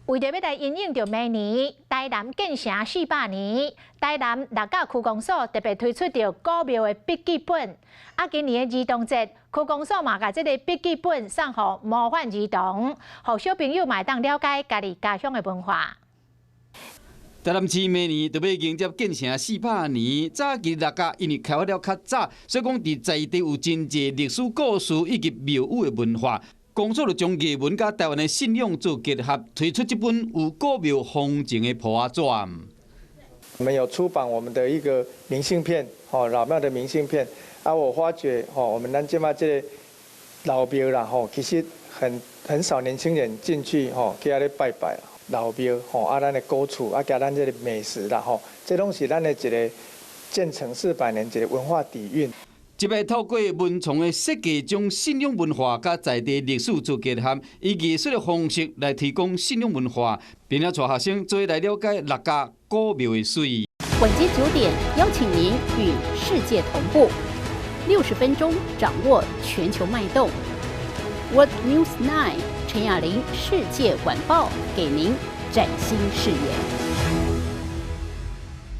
为着要来因应着明年台南建城400年，台南六甲区公所特别推出着古庙的笔记本。今年的儿童节，区公所嘛把这个笔记本送予模范儿童，让小朋友嘛当了解家己家乡的文化。台南市明年就要迎接建城400年，早期六甲因为开发了较早，所以讲伫在地有真侪历史故事以及庙宇的文化。公所就将艺文甲台湾的信仰做结合，推出这本有古庙风情的破纸。我们有出版我们的一个明信片，老庙的明信片。我发觉，我们咱即马这个老庙啦，其实很少年轻人进去，去遐咧拜拜啦。老庙，咱的古厝，加咱这个美食啦，这拢是咱的一个建成400年一个文化底蕴。即摆透过文创的设计，将信仰文化甲在地历史做结合，以艺术的方式来提供信仰文化，并且带学生做来了解六甲古庙的水。晚间9点，邀请您与世界同步，60分钟掌握全球脉动。World News 9，陈雅玲世界晚报给您崭新视野。